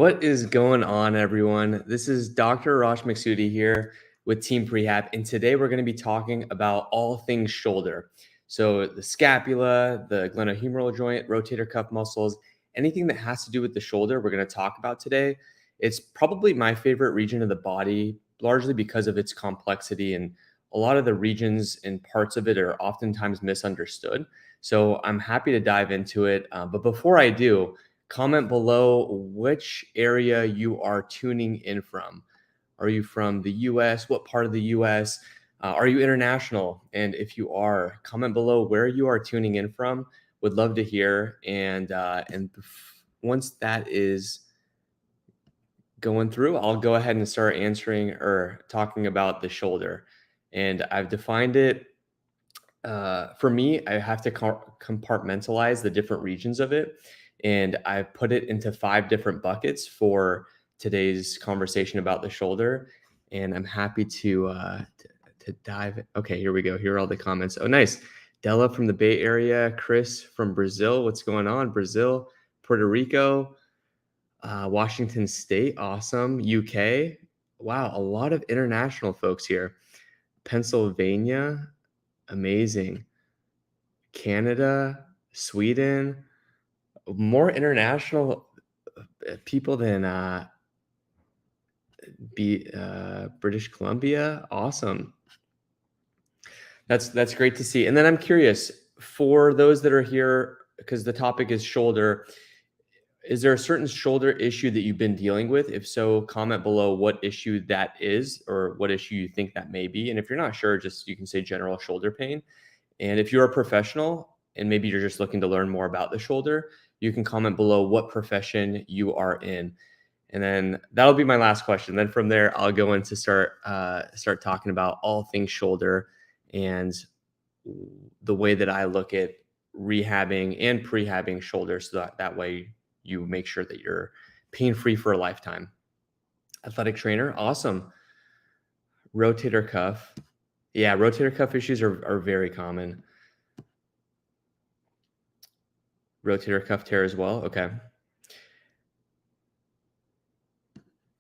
What is going on, everyone? This is Dr. Raj Maksudi here with Team Prehab, and today we're going to be talking about all things shoulder. So the scapula, the glenohumeral joint, rotator cuff muscles, anything that has to do with the shoulder, we're going to talk about today. It's probably my favorite region of the body, largely because of its complexity, and a lot of the regions and parts of it are oftentimes misunderstood. So I'm happy to dive into it. But before I do, comment below which area you are tuning in from. Are you from the US? What part of the US? Are you international? And if you are, comment below where you are tuning in from. Would love to hear. Once that is going through, I'll go ahead and start answering or talking about the shoulder. And I've defined it. For me, I have to compartmentalize the different regions of it. And I've put it into 5 different buckets for today's conversation about the shoulder. And I'm happy to dive. Okay, here we go. Here are all the comments. Oh, nice. Della from the Bay Area, Chris from Brazil. What's going on? Brazil, Puerto Rico, Washington State. Awesome. UK. Wow, a lot of international folks here. Pennsylvania. Amazing. Canada, Sweden, more international people than British Columbia. Awesome. That's great to see. And then I'm curious, for those that are here, because the topic is shoulder, is there a certain shoulder issue that you've been dealing with? If so, comment below what issue that is or what issue you think that may be. And if you're not sure, just you can say general shoulder pain. And if you're a professional and maybe you're just looking to learn more about the shoulder, you can comment below what profession you are in. And then that'll be my last question. Then from there, I'll go into start talking about all things shoulder and the way that I look at rehabbing and prehabbing shoulders, so that way you make sure that you're pain-free for a lifetime. Athletic trainer, awesome. Rotator cuff. Yeah, rotator cuff issues are very common. Rotator cuff tear as well. Okay.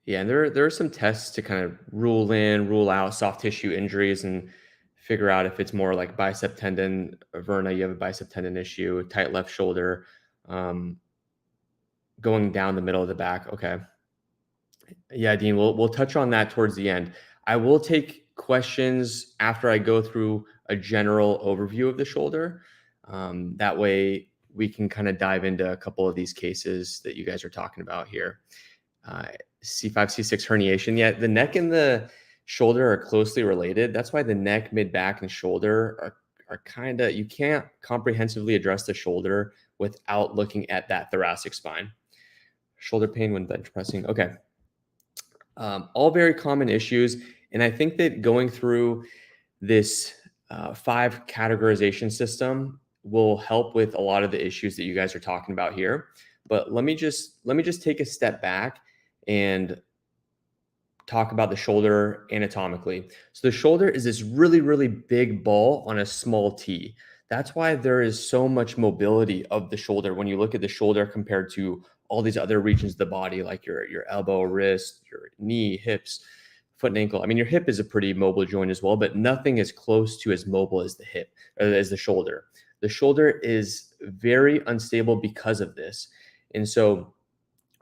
Yeah, and there are some tests to kind of rule in, rule out soft tissue injuries and figure out if it's more like bicep tendon, Verna, you have a bicep tendon issue, tight left shoulder, going down the middle of the back. Okay. Yeah, Dean, we'll touch on that towards the end. I will take questions after I go through a general overview of the shoulder. That way we can kind of dive into a couple of these cases that you guys are talking about here. C5, C6 herniation. Yeah, the neck and the shoulder are closely related. That's why the neck, mid back, and shoulder are kind of, you can't comprehensively address the shoulder without looking at that thoracic spine. Shoulder pain when bench pressing. Okay. All very common issues. And I think that going through this 5 categorization system will help with a lot of the issues that you guys are talking about here. But let me just take a step back and talk about the shoulder anatomically. So the shoulder is this really, really big ball on a small T. That's why there is so much mobility of the shoulder when you look at the shoulder compared to all these other regions of the body, like your elbow, wrist, your knee, hips, foot and ankle. I mean, your hip is a pretty mobile joint as well, but nothing is close to as mobile as the hip or as the shoulder. The shoulder is very unstable because of this. And so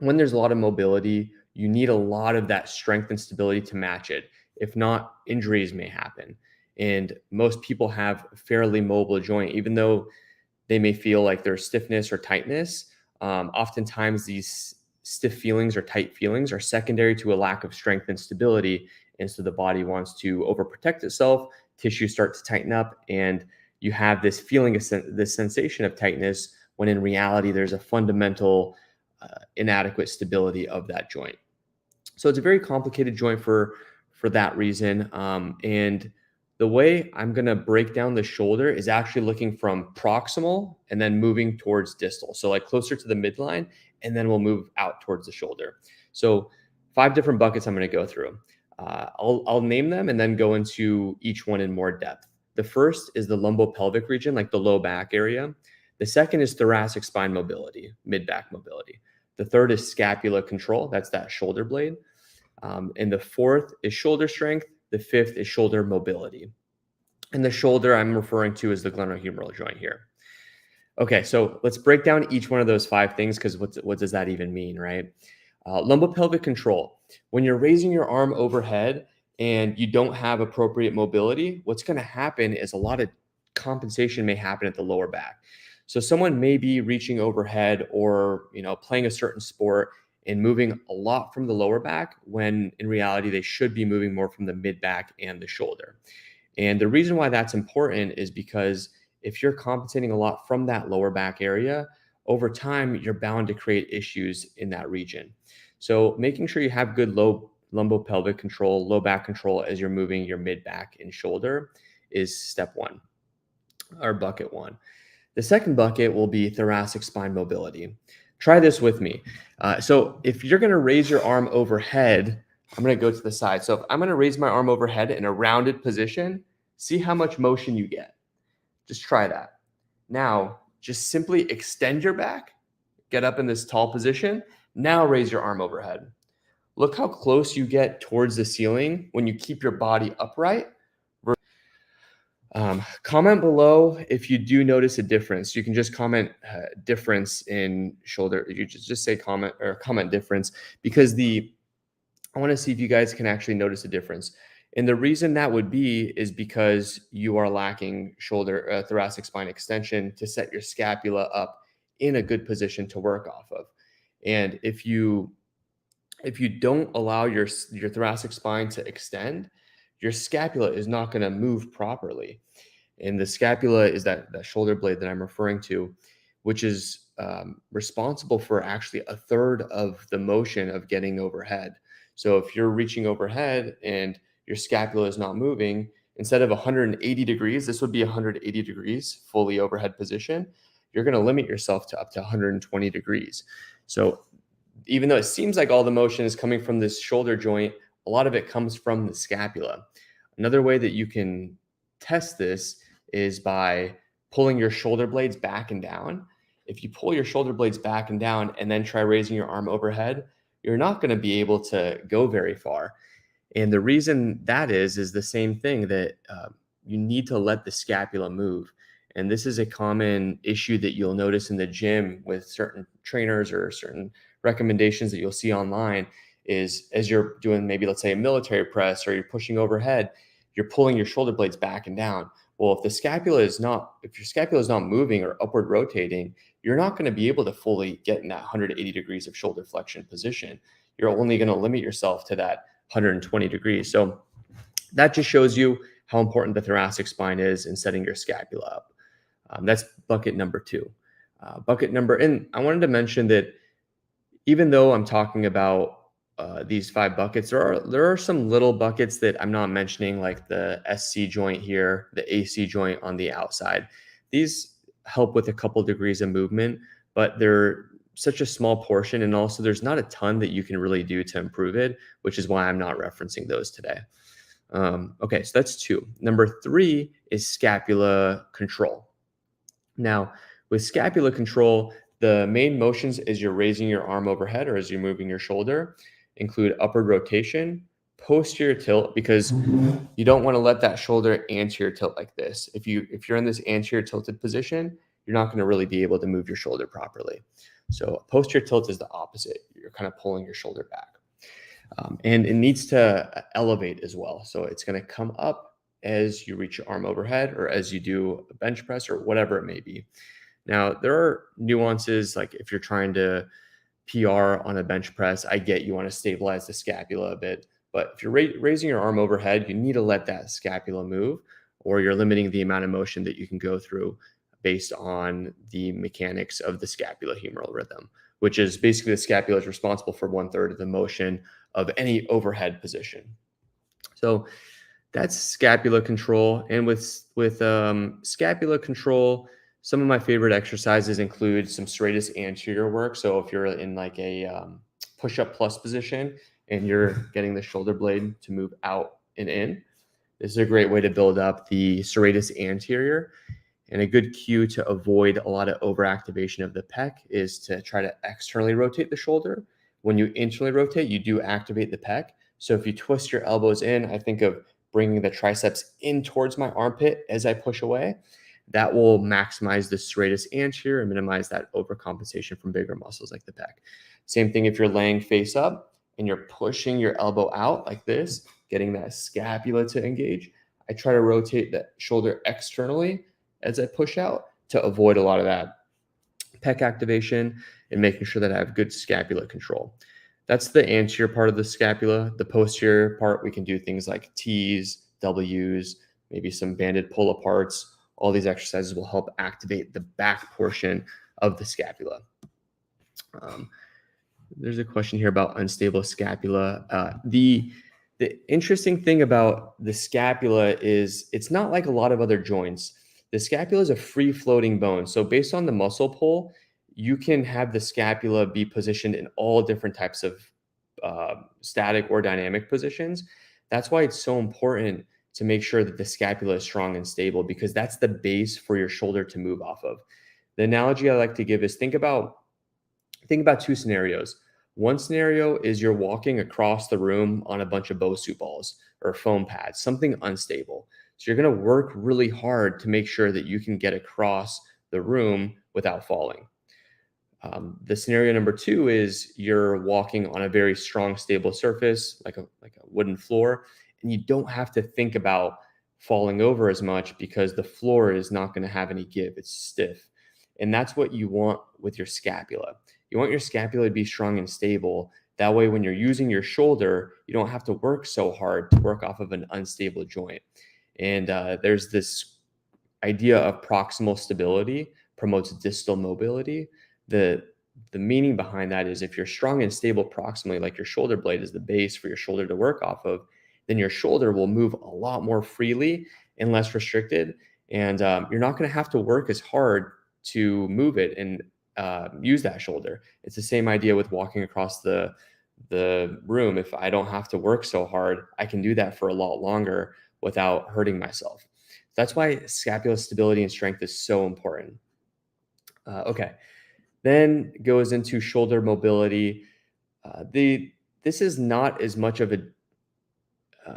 when there's a lot of mobility, you need a lot of that strength and stability to match it. If not, injuries may happen. And most people have fairly mobile joint, even though they may feel like there's stiffness or tightness. Oftentimes these stiff feelings or tight feelings are secondary to a lack of strength and stability. And so the body wants to overprotect itself, tissues start to tighten up, and you have this feeling, this sensation of tightness, when in reality, there's a fundamental inadequate stability of that joint. So it's a very complicated joint for that reason. And the way I'm going to break down the shoulder is actually looking from proximal and then moving towards distal. So like closer to the midline, and then we'll move out towards the shoulder. So 5 different buckets I'm going to go through. I'll name them and then go into each one in more depth. The first is the lumbopelvic region, like the low back area. The second is thoracic spine mobility, mid back mobility. The third is scapular control. That's that shoulder blade. And the fourth is shoulder strength. The fifth is shoulder mobility. And the shoulder I'm referring to is the glenohumeral joint here. Okay, so let's break down each one of those 5 things, because what does that even mean, right? Lumbopelvic control. When you're raising your arm overhead and you don't have appropriate mobility, what's going to happen is a lot of compensation may happen at the lower back. So someone may be reaching overhead or playing a certain sport and moving a lot from the lower back, when in reality they should be moving more from the mid back and the shoulder. And the reason why that's important is because if you're compensating a lot from that lower back area, over time, you're bound to create issues in that region. So making sure you have good low lumbopelvic control, low back control as you're moving your mid back and shoulder is step 1, or bucket 1. The second bucket will be thoracic spine mobility. Try this with me. So if you're going to raise your arm overhead, I'm going to go to the side. So if I'm going to raise my arm overhead in a rounded position, see how much motion you get. Just try that. Now, just simply extend your back, get up in this tall position. Now raise your arm overhead. Look how close you get towards the ceiling when you keep your body upright. Comment below if you do notice a difference. You can just comment difference in shoulder. You just say comment difference, because I want to see if you guys can actually notice a difference. And the reason that would be is because you are lacking shoulder thoracic spine extension to set your scapula up in a good position to work off of. And if you don't allow your thoracic spine to extend, your scapula is not going to move properly. And the scapula is that shoulder blade that I'm referring to, which is responsible for actually a third of the motion of getting overhead. So if you're reaching overhead and your scapula is not moving, instead of 180 degrees, this would be 180 degrees, fully overhead position. You're going to limit yourself to up to 120 degrees. So even though it seems like all the motion is coming from this shoulder joint, a lot of it comes from the scapula. Another way that you can test this is by pulling your shoulder blades back and down. If you pull your shoulder blades back and down and then try raising your arm overhead, you're not going to be able to go very far. And the reason that is the same thing, that you need to let the scapula move. And this is a common issue that you'll notice in the gym with certain trainers or certain recommendations that you'll see online, is as you're doing maybe, let's say, a military press, or you're pushing overhead, you're pulling your shoulder blades back and down. Well, if your scapula is not moving or upward rotating, you're not going to be able to fully get in that 180 degrees of shoulder flexion position. You're only going to limit yourself to that 120 degrees. So that just shows you how important the thoracic spine is in setting your scapula up. That's bucket number 2. And I wanted to mention that even though I'm talking about these 5 buckets, there are some little buckets that I'm not mentioning, like the SC joint here, the AC joint on the outside. These help with a couple degrees of movement, but they're such a small portion, and also there's not a ton that you can really do to improve it, which is why I'm not referencing those today. Okay, so that's 2. Number 3 is scapula control. Now, with scapula control, the main motions as you're raising your arm overhead or as you're moving your shoulder include upward rotation, posterior tilt, because you don't want to let that shoulder anterior tilt like this. If you're in this anterior tilted position, you're not going to really be able to move your shoulder properly. So posterior tilt is the opposite. You're kind of pulling your shoulder back. And it needs to elevate as well. So it's going to come up as you reach your arm overhead, or as you do a bench press, or whatever it may be. Now, there are nuances, like if you're trying to PR on a bench press, I get you want to stabilize the scapula a bit. But if you're raising your arm overhead, you need to let that scapula move, or you're limiting the amount of motion that you can go through based on the mechanics of the scapulohumeral rhythm, which is basically the scapula is responsible for 1/3 of the motion of any overhead position. So that's scapula control. And with scapula control, some of my favorite exercises include some serratus anterior work. So if you're in like a push-up plus position and you're getting the shoulder blade to move out and in, this is a great way to build up the serratus anterior. And a good cue to avoid a lot of overactivation of the pec is to try to externally rotate the shoulder. When you internally rotate, you do activate the pec. So if you twist your elbows in, I think of bringing the triceps in towards my armpit as I push away. That will maximize the serratus anterior and minimize that overcompensation from bigger muscles like the pec. Same thing if you're laying face up and you're pushing your elbow out like this, getting that scapula to engage. I try to rotate that shoulder externally as I push out to avoid a lot of that pec activation and making sure that I have good scapular control. That's the anterior part of the scapula. The posterior part, we can do things like T's, W's, maybe some banded pull aparts. All these exercises will help activate the back portion of the scapula. There's a question here about unstable scapula. The interesting thing about the scapula is it's not like a lot of other joints. The scapula is a free floating bone. So based on the muscle pull, you can have the scapula be positioned in all different types of static or dynamic positions. That's why it's so important to make sure that the scapula is strong and stable, because that's the base for your shoulder to move off of. The analogy I like to give is think about two scenarios. One scenario is you're walking across the room on a bunch of Bosu balls or foam pads, something unstable. So you're going to work really hard to make sure that you can get across the room without falling. The scenario number two is you're walking on a very strong, stable surface, like a wooden floor, and you don't have to think about falling over as much because the floor is not going to have any give. It's stiff. And that's what you want with your scapula. You want your scapula to be strong and stable. That way, when you're using your shoulder, you don't have to work so hard to work off of an unstable joint. And there's this idea of proximal stability promotes distal mobility. The meaning behind that is if you're strong and stable proximally, like your shoulder blade is the base for your shoulder to work off of, then your shoulder will move a lot more freely and less restricted. And you're not going to have to work as hard to move it and use that shoulder. It's the same idea with walking across the room. If I don't have to work so hard, I can do that for a lot longer without hurting myself. That's why scapular stability and strength is so important. Okay. Then goes into shoulder mobility. This is not as much of a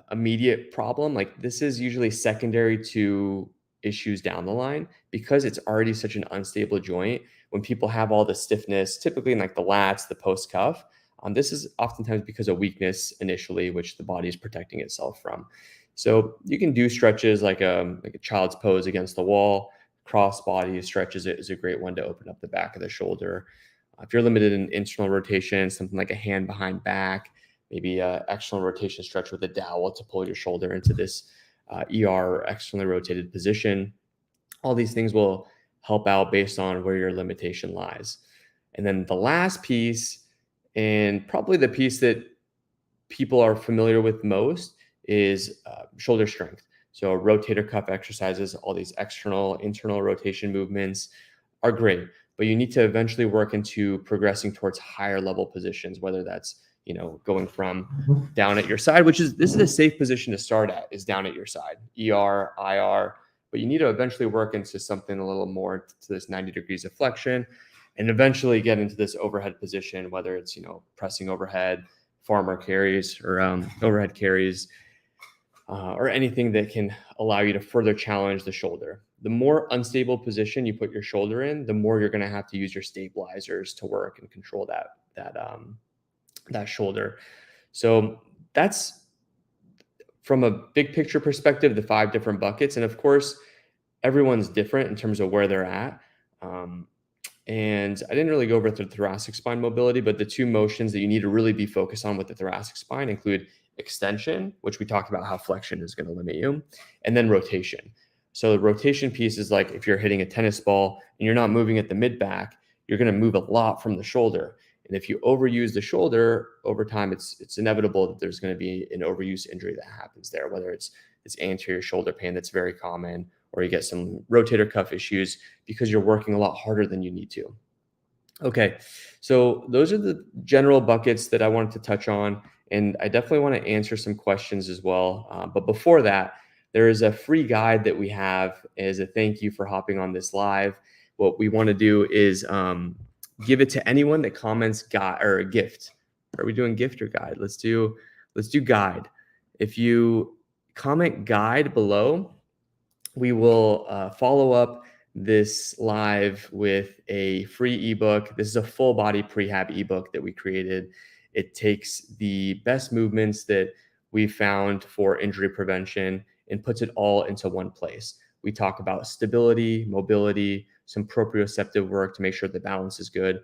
immediate problem. Like this is usually secondary to issues down the line because it's already such an unstable joint. When people have all the stiffness, typically in like the lats, the post cuff, this is oftentimes because of weakness initially, which the body is protecting itself from. So you can do stretches like a child's pose against the wall. Cross body stretches is a great one to open up the back of the shoulder. If you're limited in internal rotation, something like a hand behind back, maybe an external rotation stretch with a dowel to pull your shoulder into this or externally rotated position. All these things will help out based on where your limitation lies. And then the last piece, and probably the piece that people are familiar with most, is shoulder strength. So rotator cuff exercises, all these external, internal rotation movements are great, but you need to eventually work into progressing towards higher level positions, whether that's, going from down at your side, this is a safe position to start at, is down at your side, ER, IR, but you need to eventually work into something a little more to this 90 degrees of flexion and eventually get into this overhead position, whether it's, pressing overhead, farmer carries or overhead carries, or anything that can allow you to further challenge the shoulder. The more unstable position you put your shoulder in, the more you're going to have to use your stabilizers to work and control that shoulder. So that's, from a big picture perspective, the 5 different buckets. And of course, everyone's different in terms of where they're at. And I didn't really go over the thoracic spine mobility, but the 2 motions that you need to really be focused on with the thoracic spine include extension, which we talked about how flexion is going to limit you, and then rotation. So the rotation piece is like if you're hitting a tennis ball and you're not moving at the mid back, you're going to move a lot from the shoulder. And if you overuse the shoulder over time, it's inevitable that there's going to be an overuse injury that happens there, whether it's anterior shoulder pain that's very common, or you get some rotator cuff issues because you're working a lot harder than you need to. Okay, so those are the general buckets that I wanted to touch on, and I definitely want to answer some questions as well. But before that, There is a free guide that we have as a thank you for hopping on this live. What we want to do is give it to anyone that comments guide or a gift. Are we doing gift or guide? Let's do guide. If you comment guide below, we will follow up this live with a free ebook. This is a full body prehab ebook that we created. It takes the best movements that we found for injury prevention and puts it all into one place. We talk about stability, mobility, some proprioceptive work to make sure the balance is good.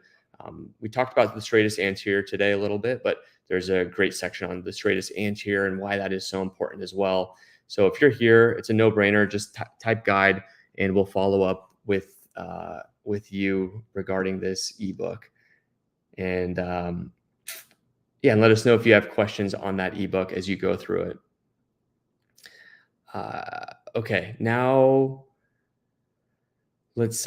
We talked about the straightest anterior today a little bit, but there's a great section on the straightest anterior and why that is so important as well. So if you're here, it's a no-brainer. Just type guide, and we'll follow up with you regarding this ebook. And yeah, and let us know if you have questions on that ebook as you go through it. Okay, now let's.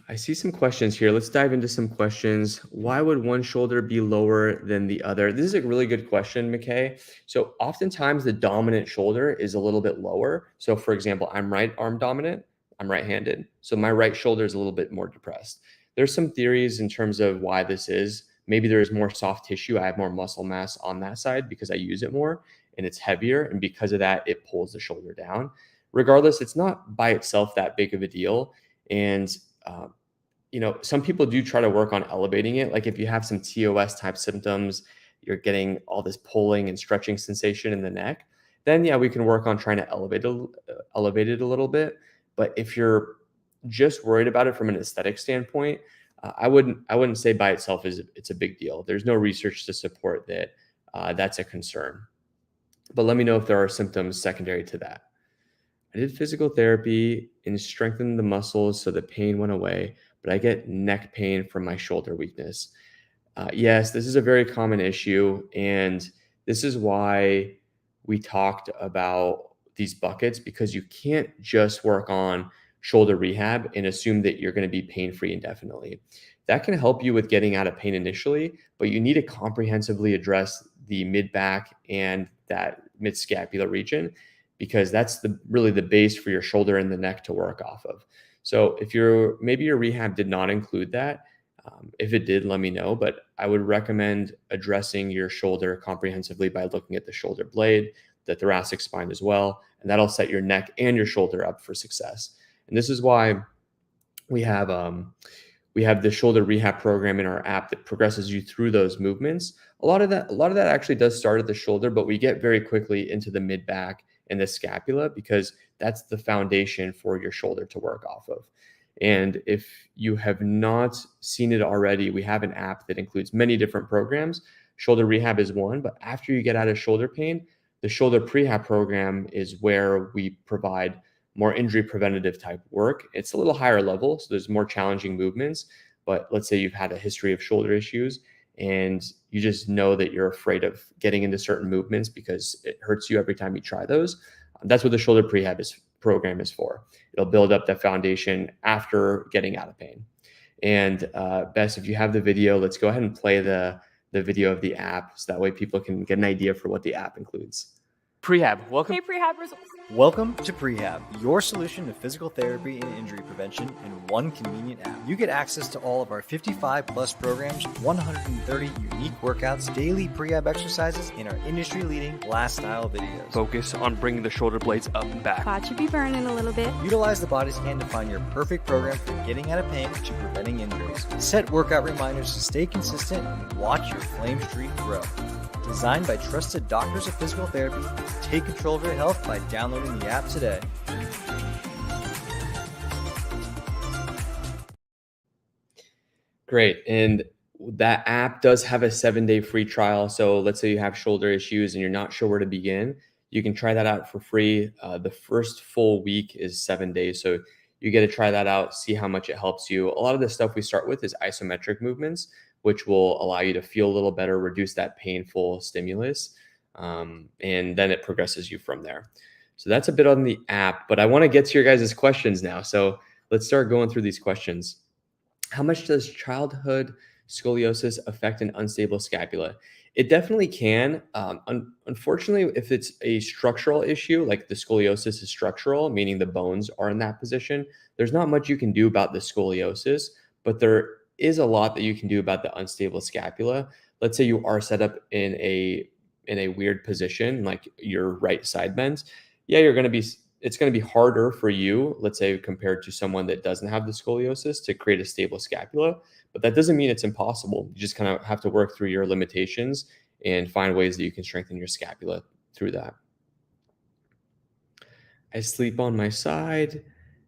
I see some questions here. Let's dive into some questions. Why would one shoulder be lower than the other? This is a really good question, McKay. So oftentimes the dominant shoulder is a little bit lower. So for example, I'm right arm dominant, I'm right-handed. So my right shoulder is a little bit more depressed. There's some theories in terms of why this is. Maybe there's more soft tissue. I have more muscle mass on that side because I use it more and it's heavier. And because of that, it pulls the shoulder down. Regardless, it's not by itself that big of a deal. And you know, some people do try to work on elevating it. Like if you have some TOS type symptoms, you're getting all this pulling and stretching sensation in the neck, then yeah, we can work on trying to elevate it a little bit. But if you're just worried about it from an aesthetic standpoint, I wouldn't say by itself it's a big deal. There's no research to support that that's a concern. But let me know if there are symptoms secondary to that. I did physical therapy and strengthened the muscles so the pain went away, but I get neck pain from my shoulder weakness. Yes, this is a very common issue, and this is why we talked about these buckets, because you can't just work on shoulder rehab and assume that you're going to be pain-free indefinitely. That can help you with getting out of pain initially, but you need to comprehensively address the mid-back and that mid-scapular region, because that's really the base for your shoulder and the neck to work off of. So if maybe your rehab did not include that, if it did, let me know. But I would recommend addressing your shoulder comprehensively by looking at the shoulder blade, the thoracic spine as well, and that'll set your neck and your shoulder up for success. And this is why we have the shoulder rehab program in our app that progresses you through those movements. A lot of that actually does start at the shoulder, but we get very quickly into the mid back and the scapula, because that's the foundation for your shoulder to work off of. And if you have not seen it already, we have an app that includes many different programs. Shoulder rehab is one, but after you get out of shoulder pain, the shoulder prehab program is where we provide more injury preventative type work. It's a little higher level, so there's more challenging movements. But let's say you've had a history of shoulder issues and you just know that you're afraid of getting into certain movements because it hurts you every time you try those. That's what the shoulder prehab program is for. It'll build up that foundation after getting out of pain. And Bess, if you have the video, let's go ahead and play the video of the app, so that way people can get an idea for what the app includes. Prehab, welcome. Hey, Prehab results. Welcome to Prehab, your solution to physical therapy and injury prevention in one convenient app. You get access to all of our 55 plus programs, 130 unique workouts, daily prehab exercises, and our industry-leading blast style videos. Focus on bringing the shoulder blades up and back. Quad should be burning a little bit. Utilize the body scan to find your perfect program from getting out of pain to preventing injuries. Set workout reminders to stay consistent and watch your flame streak grow. Designed by trusted doctors of physical therapy, take control of your health by downloading the app today. Great. And that app does have a 7-day free trial. So let's say you have shoulder issues and you're not sure where to begin. You can try that out for free. The first full week is 7 days. So you get to try that out, see how much it helps you. A lot of the stuff we start with is isometric movements, which will allow you to feel a little better, reduce that painful stimulus, and then it progresses you from there. So that's a bit on the app, but I want to get to your guys' questions now. So let's start going through these questions. How much does childhood scoliosis affect an unstable scapula? It definitely can. Unfortunately, if it's a structural issue, like the scoliosis is structural, meaning the bones are in that position, there's not much you can do about the scoliosis, but there is a lot that you can do about the unstable scapula. Let's say you are set up in a weird position, like your right side bends. Yeah, it's going to be harder for you, let's say compared to someone that doesn't have the scoliosis, to create a stable scapula, but that doesn't mean it's impossible. You just kind of have to work through your limitations and find ways that you can strengthen your scapula through that. I sleep on my side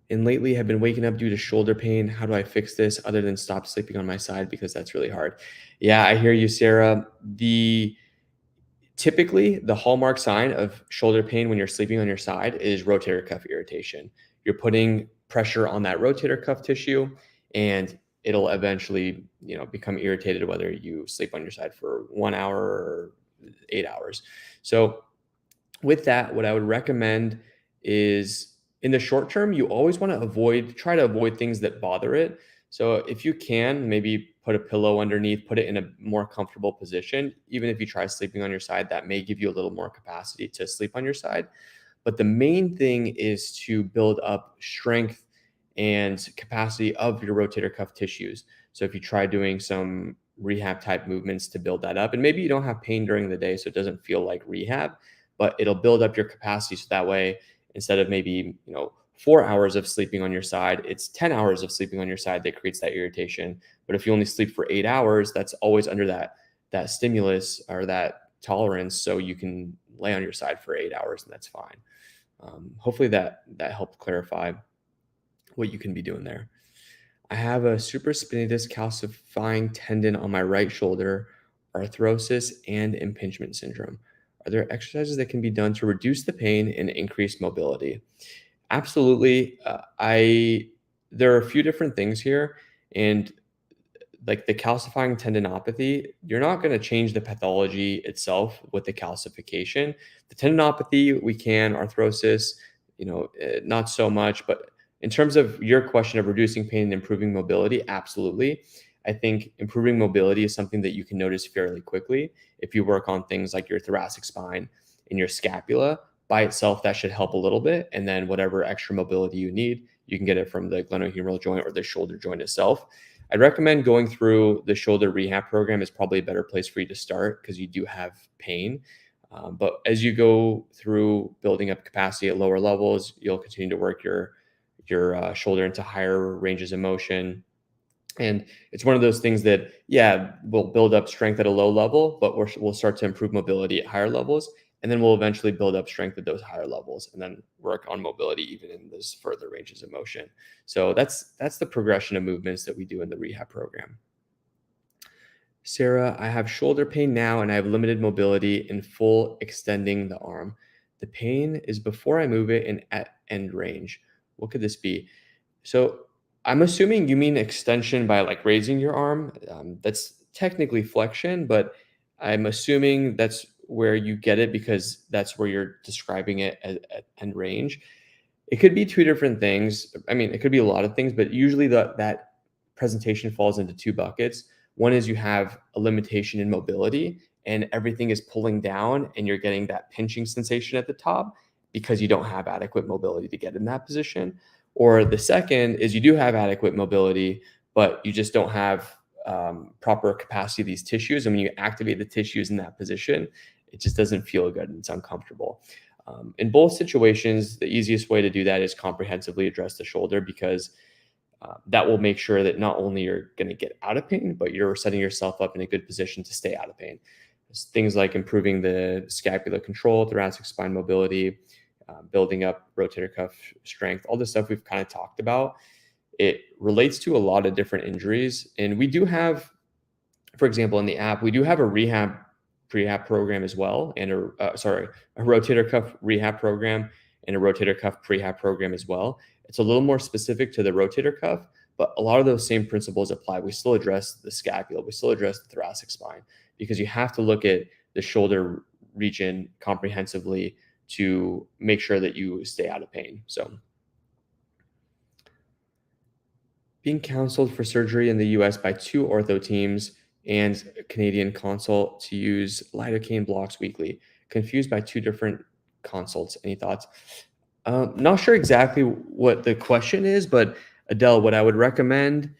and lately have been waking up due to shoulder pain. How do I fix this other than stop sleeping on my side because that's really hard? Yeah, I hear you, Sarah. Typically, the hallmark sign of shoulder pain when you're sleeping on your side is rotator cuff irritation. You're putting pressure on that rotator cuff tissue, and it'll eventually, become irritated whether you sleep on your side for 1 hour or 8 hours. So, with that, what I would recommend is in the short term, you always want to try to avoid things that bother it. So if you can, maybe put a pillow underneath, put it in a more comfortable position. Even if you try sleeping on your side, that may give you a little more capacity to sleep on your side. But the main thing is to build up strength and capacity of your rotator cuff tissues. So if you try doing some rehab type movements to build that up, and maybe you don't have pain during the day, so it doesn't feel like rehab, but it'll build up your capacity. So that way, instead of maybe, 4 hours of sleeping on your side, it's 10 hours of sleeping on your side that creates that irritation. But if you only sleep for 8 hours, that's always under that stimulus or that tolerance. So you can lay on your side for 8 hours and that's fine. Hopefully that helped clarify what you can be doing there. I have a supraspinatus calcifying tendon on my right shoulder, arthrosis, and impingement syndrome. Are there exercises that can be done to reduce the pain and increase mobility? Absolutely. There are a few different things here, and like the calcifying tendinopathy, you're not going to change the pathology itself with the calcification. The tendinopathy, we can, arthrosis, not so much. But in terms of your question of reducing pain and improving mobility, absolutely. I think improving mobility is something that you can notice fairly quickly. If you work on things like your thoracic spine and your scapula, by itself, that should help a little bit. And then whatever extra mobility you need, you can get it from the glenohumeral joint or the shoulder joint itself. I'd recommend going through the shoulder rehab program is probably a better place for you to start because you do have pain. But as you go through building up capacity at lower levels, you'll continue to work your shoulder into higher ranges of motion. And it's one of those things that, yeah, will build up strength at a low level, but we'll start to improve mobility at higher levels. And then we'll eventually build up strength at those higher levels and then work on mobility even in those further ranges of motion. So that's the progression of movements that we do in the rehab program. Sarah, I have shoulder pain now and I have limited mobility in full extending the arm. The pain is before I move it and at end range. What could this be? So I'm assuming you mean extension by like raising your arm. That's technically flexion, but I'm assuming that's where you get it because that's where you're describing it at end range. It could be two different things. I mean, it could be a lot of things, but usually that presentation falls into two buckets. One is you have a limitation in mobility and everything is pulling down and you're getting that pinching sensation at the top because you don't have adequate mobility to get in that position. Or the second is you do have adequate mobility, but you just don't have proper capacity of these tissues. And when you activate the tissues in that position, it just doesn't feel good and it's uncomfortable. In both situations, the easiest way to do that is comprehensively address the shoulder because that will make sure that not only you're going to get out of pain, but you're setting yourself up in a good position to stay out of pain. There's things like improving the scapular control, thoracic spine mobility, building up rotator cuff strength, all this stuff we've kind of talked about. It relates to a lot of different injuries. And we do have, for example, in the app, we do have a prehab program as well, and a rotator cuff rehab program and a rotator cuff prehab program as well. It's a little more specific to the rotator cuff, but a lot of those same principles apply. We still address the scapula, we still address the thoracic spine because you have to look at the shoulder region comprehensively to make sure that you stay out of pain. So being counseled for surgery in the US by two ortho teams and Canadian consult to use lidocaine blocks weekly. Confused by two different consults. Any thoughts? Not sure exactly what the question is, but Adele, what I would recommend,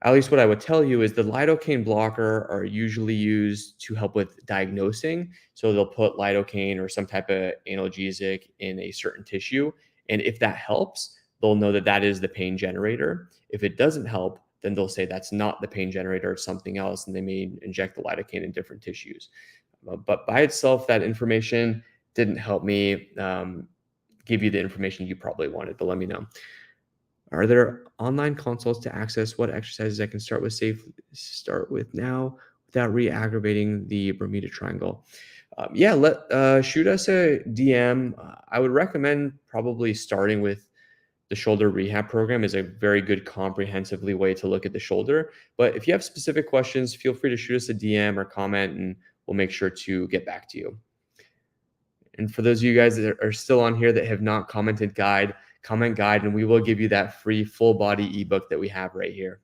at least what I would tell you, is the lidocaine blocker are usually used to help with diagnosing. So they'll put lidocaine or some type of analgesic in a certain tissue. And if that helps, they'll know that that is the pain generator. If it doesn't help, then they'll say that's not the pain generator, it's something else. And they may inject the lidocaine in different tissues. But by itself, that information didn't help me give you the information you probably wanted, but let me know. Are there online consults to access what exercises I can start with now without re-aggravating the Bermuda Triangle? Yeah, shoot us a DM. I would recommend probably starting with the shoulder rehab program is a very good comprehensively way to look at the shoulder. But if you have specific questions, feel free to shoot us a DM or comment and we'll make sure to get back to you. And for those of you guys that are still on here that have not commented guide, comment guide, and we will give you that free full body ebook that we have right here.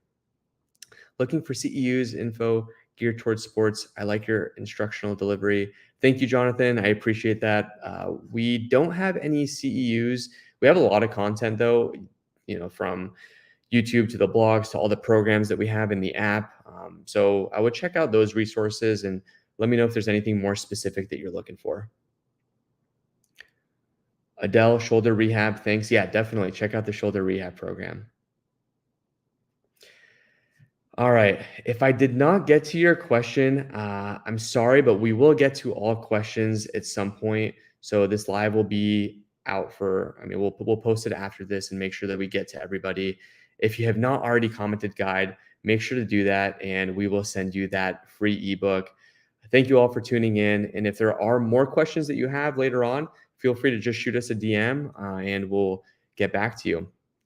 Looking for CEUs info geared towards sports. I like your instructional delivery. Thank you, Jonathan. I appreciate that. We don't have any CEUs. We have a lot of content though, from YouTube to the blogs to all the programs that we have in the app. So I would check out those resources and let me know if there's anything more specific that you're looking for. Adele, shoulder rehab, thanks. Yeah, definitely check out the shoulder rehab program. All right. If I did not get to your question, I'm sorry, but we will get to all questions at some point. So this live will be out we'll post it after this and make sure that we get to everybody. If you have not already commented guide, make sure to do that and we will send you that free ebook. Thank you all for tuning in. And if there are more questions that you have later on, feel free to just shoot us a DM and we'll get back to you.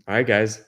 All right, guys.